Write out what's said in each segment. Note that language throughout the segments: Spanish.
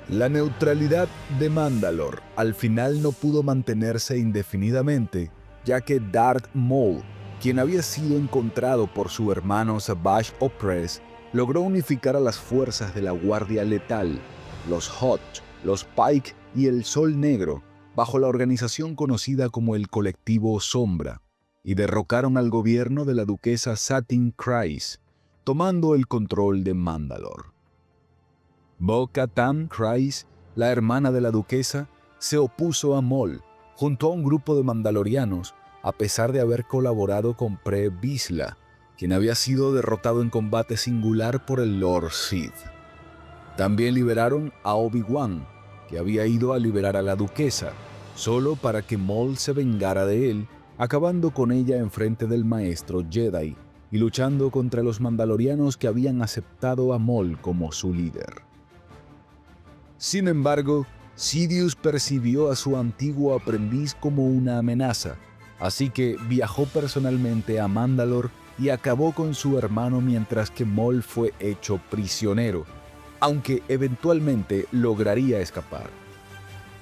La neutralidad de Mandalore al final no pudo mantenerse indefinidamente, ya que Darth Maul, quien había sido encontrado por su hermano Savage Opress, logró unificar a las fuerzas de la Guardia Letal, los Hutt, los Pike y el Sol Negro, bajo la organización conocida como el Colectivo Sombra, y derrocaron al gobierno de la duquesa Satine Kryze, tomando el control de Mandalore. Bo-Katan Kryze, la hermana de la duquesa, se opuso a Maul, junto a un grupo de mandalorianos, a pesar de haber colaborado con Pre Vizsla, quien había sido derrotado en combate singular por el Lord Sith. También liberaron a Obi-Wan, que había ido a liberar a la duquesa, solo para que Maul se vengara de él, acabando con ella en frente del maestro Jedi y luchando contra los mandalorianos que habían aceptado a Maul como su líder. Sin embargo, Sidious percibió a su antiguo aprendiz como una amenaza, así que viajó personalmente a Mandalore y acabó con su hermano mientras que Maul fue hecho prisionero, aunque eventualmente lograría escapar.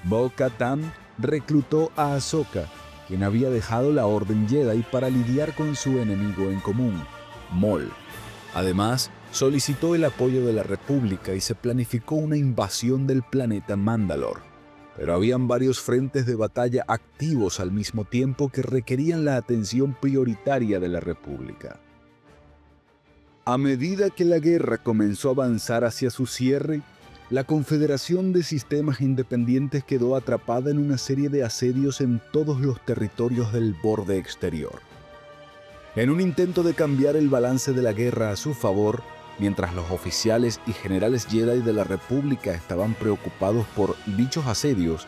Bo-Katan reclutó a Ahsoka, quien había dejado la Orden Jedi para lidiar con su enemigo en común, Maul. Además, solicitó el apoyo de la República y se planificó una invasión del planeta Mandalore, pero habían varios frentes de batalla activos al mismo tiempo que requerían la atención prioritaria de la República. A medida que la guerra comenzó a avanzar hacia su cierre, la Confederación de Sistemas Independientes quedó atrapada en una serie de asedios en todos los territorios del borde exterior. En un intento de cambiar el balance de la guerra a su favor, mientras los oficiales y generales Jedi de la República estaban preocupados por dichos asedios,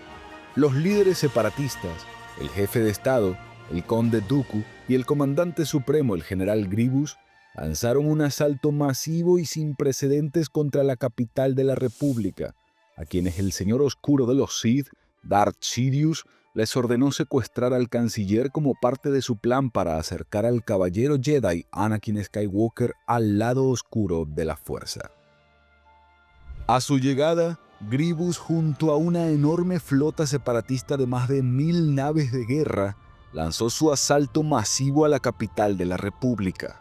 los líderes separatistas, el jefe de Estado, el conde Dooku y el comandante supremo, el general Grievous, lanzaron un asalto masivo y sin precedentes contra la capital de la República, a quienes el Señor Oscuro de los Sith, Darth Sidious, les ordenó secuestrar al canciller como parte de su plan para acercar al caballero Jedi Anakin Skywalker al lado oscuro de la fuerza. A su llegada, Grievous, junto a una enorme flota separatista de más de 1000 naves de guerra, lanzó su asalto masivo a la capital de la República.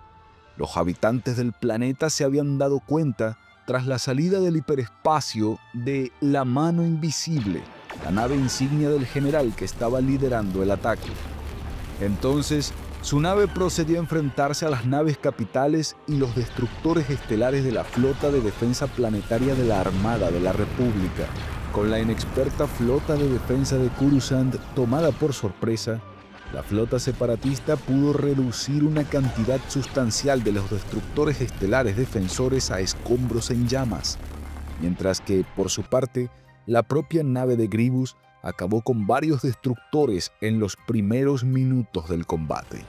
Los habitantes del planeta se habían dado cuenta tras la salida del hiperespacio de la Mano Invisible, la nave insignia del general que estaba liderando el ataque. Entonces, su nave procedió a enfrentarse a las naves capitales y los destructores estelares de la flota de defensa planetaria de la Armada de la República. Con la inexperta flota de defensa de Coruscant tomada por sorpresa, la flota separatista pudo reducir una cantidad sustancial de los destructores estelares defensores a escombros en llamas, mientras que, por su parte, la propia nave de Grievous acabó con varios destructores en los primeros minutos del combate.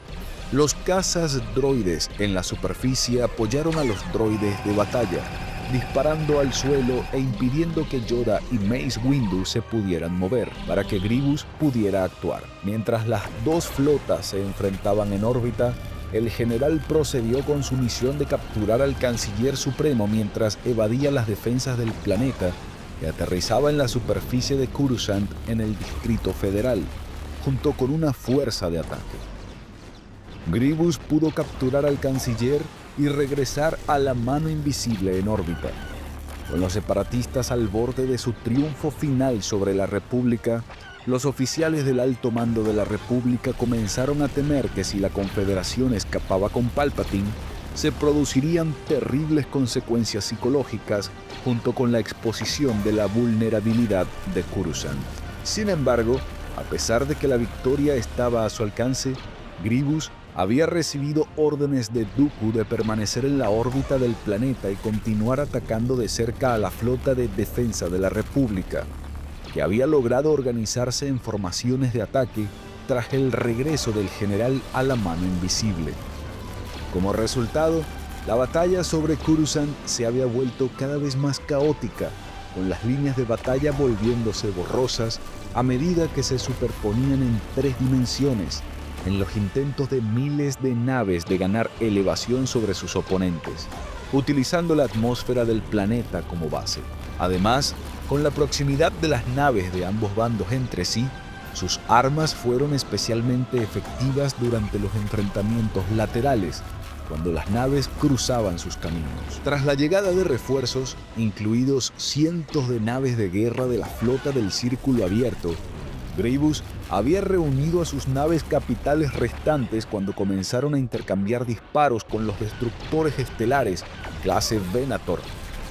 Los cazas droides en la superficie apoyaron a los droides de batalla, disparando al suelo e impidiendo que Yoda y Mace Windu se pudieran mover para que Grievous pudiera actuar. Mientras las dos flotas se enfrentaban en órbita, el general procedió con su misión de capturar al canciller supremo mientras evadía las defensas del planeta que aterrizaba en la superficie de Coruscant en el Distrito Federal, junto con una fuerza de ataque. Grievous pudo capturar al canciller y regresar a la Mano Invisible en órbita. Con los separatistas al borde de su triunfo final sobre la República, los oficiales del alto mando de la República comenzaron a temer que si la Confederación escapaba con Palpatine, se producirían terribles consecuencias psicológicas junto con la exposición de la vulnerabilidad de Coruscant. Sin embargo, a pesar de que la victoria estaba a su alcance, Grievous había recibido órdenes de Dooku de permanecer en la órbita del planeta y continuar atacando de cerca a la flota de defensa de la República, que había logrado organizarse en formaciones de ataque tras el regreso del general a la Mano Invisible. Como resultado, la batalla sobre Coruscant se había vuelto cada vez más caótica, con las líneas de batalla volviéndose borrosas a medida que se superponían en 3 dimensiones, en los intentos de miles de naves de ganar elevación sobre sus oponentes, utilizando la atmósfera del planeta como base. Además, Con la proximidad de las naves de ambos bandos entre sí, sus armas fueron especialmente efectivas durante los enfrentamientos laterales, cuando las naves cruzaban sus caminos. Tras la llegada de refuerzos, incluidos cientos de naves de guerra de la flota del Círculo Abierto, Grievous había reunido a sus naves capitales restantes cuando comenzaron a intercambiar disparos con los destructores estelares clase Venator,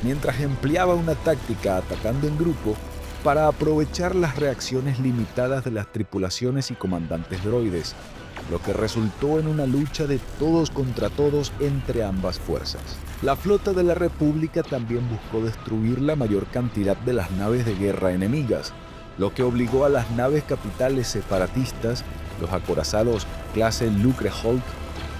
mientras empleaba una táctica atacando en grupo para aprovechar las reacciones limitadas de las tripulaciones y comandantes droides, lo que resultó en una lucha de todos contra todos entre ambas fuerzas. La flota de la República también buscó destruir la mayor cantidad de las naves de guerra enemigas, lo que obligó a las naves capitales separatistas, los acorazados clase Lucrehulk,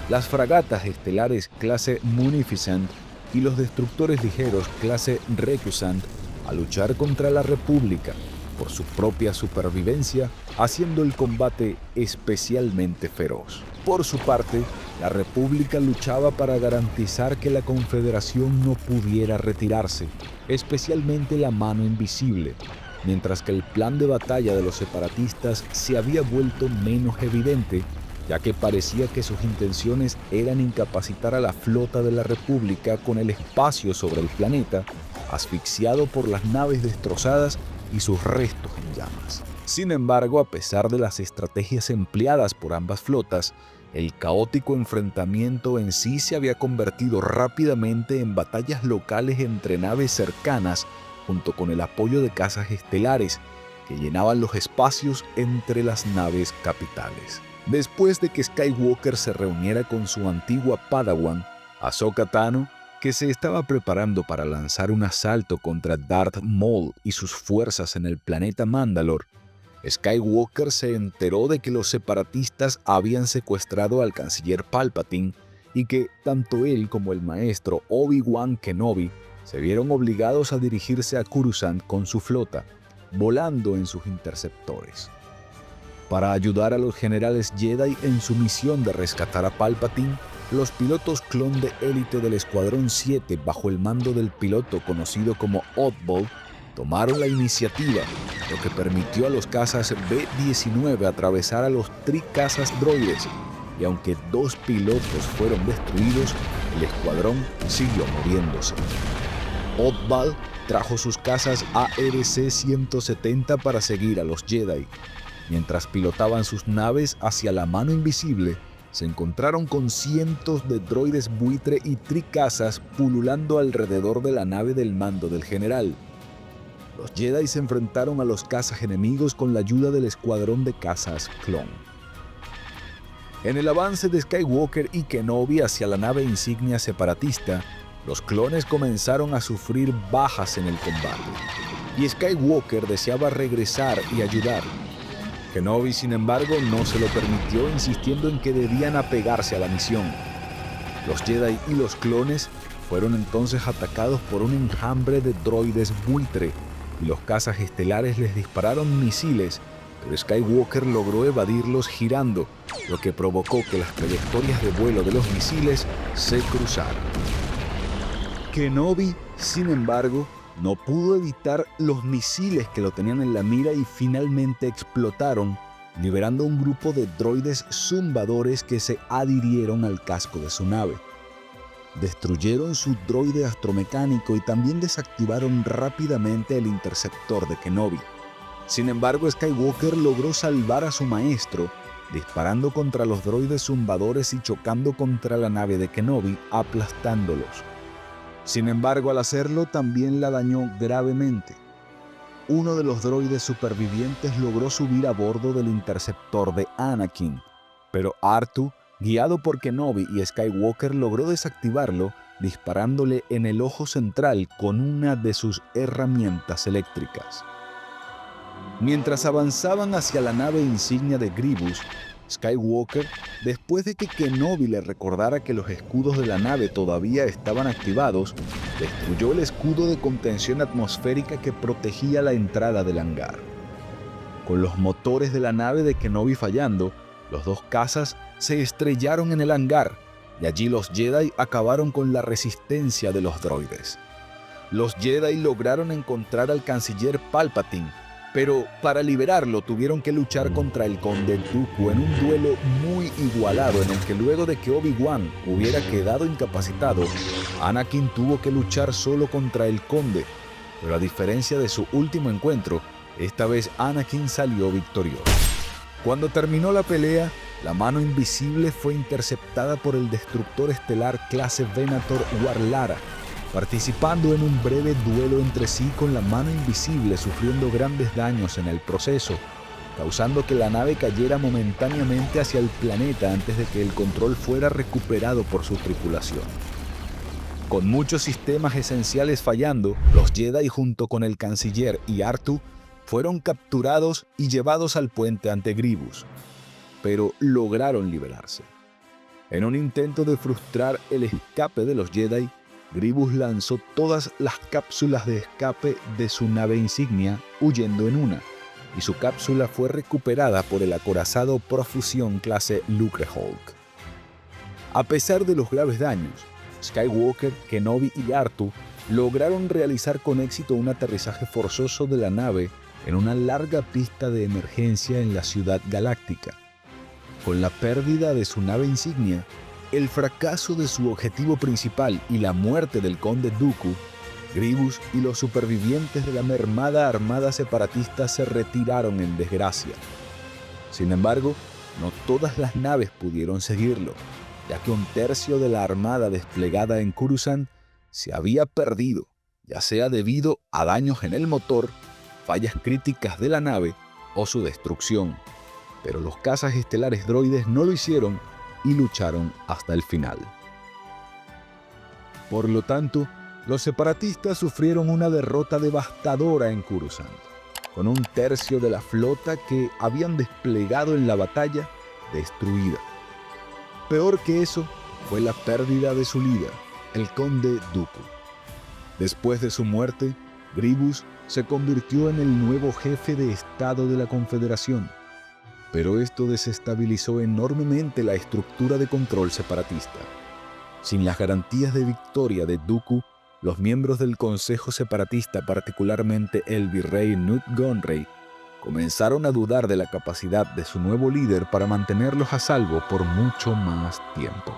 las fragatas estelares clase Munificent y los destructores ligeros clase Recusant a luchar contra la República por su propia supervivencia, haciendo el combate especialmente feroz. Por su parte, la República luchaba para garantizar que la Confederación no pudiera retirarse, especialmente la Mano Invisible, mientras que el plan de batalla de los separatistas se había vuelto menos evidente, ya que parecía que sus intenciones eran incapacitar a la flota de la República con el espacio sobre el planeta, asfixiado por las naves destrozadas y sus restos en llamas. Sin embargo, a pesar de las estrategias empleadas por ambas flotas, el caótico enfrentamiento en sí se había convertido rápidamente en batallas locales entre naves cercanas, junto con el apoyo de cazas estelares que llenaban los espacios entre las naves capitales. Después de que Skywalker se reuniera con su antigua Padawan, Ahsoka Tano, que se estaba preparando para lanzar un asalto contra Darth Maul y sus fuerzas en el planeta Mandalore, Skywalker se enteró de que los separatistas habían secuestrado al canciller Palpatine y que tanto él como el maestro Obi-Wan Kenobi se vieron obligados a dirigirse a Coruscant con su flota, volando en sus interceptores. Para ayudar a los generales Jedi en su misión de rescatar a Palpatine, los pilotos clon de élite del Escuadrón 7 bajo el mando del piloto conocido como Oddball tomaron la iniciativa, lo que permitió a los cazas B-19 atravesar a los tricazas droides, y aunque 2 pilotos fueron destruidos, el escuadrón siguió moviéndose. Oddball trajo sus cazas ARC-170 para seguir a los Jedi. Mientras pilotaban sus naves hacia la Mano Invisible, se encontraron con cientos de droides buitre y tricazas pululando alrededor de la nave del mando del general. Los Jedi se enfrentaron a los cazas enemigos con la ayuda del escuadrón de cazas clon. En el avance de Skywalker y Kenobi hacia la nave insignia separatista, los clones comenzaron a sufrir bajas en el combate, y Skywalker deseaba regresar y ayudar. Kenobi, sin embargo, no se lo permitió, insistiendo en que debían apegarse a la misión. Los Jedi y los clones fueron entonces atacados por un enjambre de droides buitre, y los cazas estelares les dispararon misiles, pero Skywalker logró evadirlos girando, lo que provocó que las trayectorias de vuelo de los misiles se cruzaran. Kenobi, sin embargo, no pudo evitar los misiles que lo tenían en la mira y finalmente explotaron, liberando un grupo de droides zumbadores que se adhirieron al casco de su nave. Destruyeron su droide astromecánico y también desactivaron rápidamente el interceptor de Kenobi. Sin embargo, Skywalker logró salvar a su maestro, disparando contra los droides zumbadores y chocando contra la nave de Kenobi, aplastándolos. Sin embargo, al hacerlo, también la dañó gravemente. Uno de los droides supervivientes logró subir a bordo del interceptor de Anakin, pero R2, guiado por Kenobi y Skywalker, logró desactivarlo, disparándole en el ojo central con una de sus herramientas eléctricas. Mientras avanzaban hacia la nave insignia de Grievous, Skywalker, después de que Kenobi le recordara que los escudos de la nave todavía estaban activados, destruyó el escudo de contención atmosférica que protegía la entrada del hangar. Con los motores de la nave de Kenobi fallando, los 2 cazas se estrellaron en el hangar, y allí los Jedi acabaron con la resistencia de los droides. Los Jedi lograron encontrar al canciller Palpatine, pero para liberarlo tuvieron que luchar contra el Conde Dooku en un duelo muy igualado en el que luego de que Obi-Wan hubiera quedado incapacitado, Anakin tuvo que luchar solo contra el Conde. Pero a diferencia de su último encuentro, esta vez Anakin salió victorioso. Cuando terminó la pelea, la mano invisible fue interceptada por el destructor estelar clase Venator Warlara, participando en un breve duelo entre sí con la mano invisible, sufriendo grandes daños en el proceso, causando que la nave cayera momentáneamente hacia el planeta antes de que el control fuera recuperado por su tripulación. Con muchos sistemas esenciales fallando, los Jedi junto con el canciller y R2 fueron capturados y llevados al puente ante Grievous, pero lograron liberarse. En un intento de frustrar el escape de los Jedi, Grievous lanzó todas las cápsulas de escape de su nave insignia, huyendo en una, y su cápsula fue recuperada por el acorazado Profusión clase Lucrehulk. A pesar de los graves daños, Skywalker, Kenobi y R2 lograron realizar con éxito un aterrizaje forzoso de la nave en una larga pista de emergencia en la Ciudad Galáctica. Con la pérdida de su nave insignia, el fracaso de su objetivo principal y la muerte del Conde Dooku, Grievous y los supervivientes de la mermada armada separatista se retiraron en desgracia. Sin embargo, no todas las naves pudieron seguirlo, ya que un tercio de la armada desplegada en Coruscant se había perdido, ya sea debido a daños en el motor, fallas críticas de la nave o su destrucción. Pero los cazas estelares droides no lo hicieron y lucharon hasta el final. Por lo tanto, los separatistas sufrieron una derrota devastadora en Coruscant, con un tercio de la flota que habían desplegado en la batalla destruida. Peor que eso fue la pérdida de su líder, el Conde Dooku. Después de su muerte, Grievous se convirtió en el nuevo jefe de Estado de la Confederación, pero esto desestabilizó enormemente la estructura de control separatista. Sin las garantías de victoria de Dooku, los miembros del Consejo Separatista, particularmente el virrey Nute Gunray, comenzaron a dudar de la capacidad de su nuevo líder para mantenerlos a salvo por mucho más tiempo.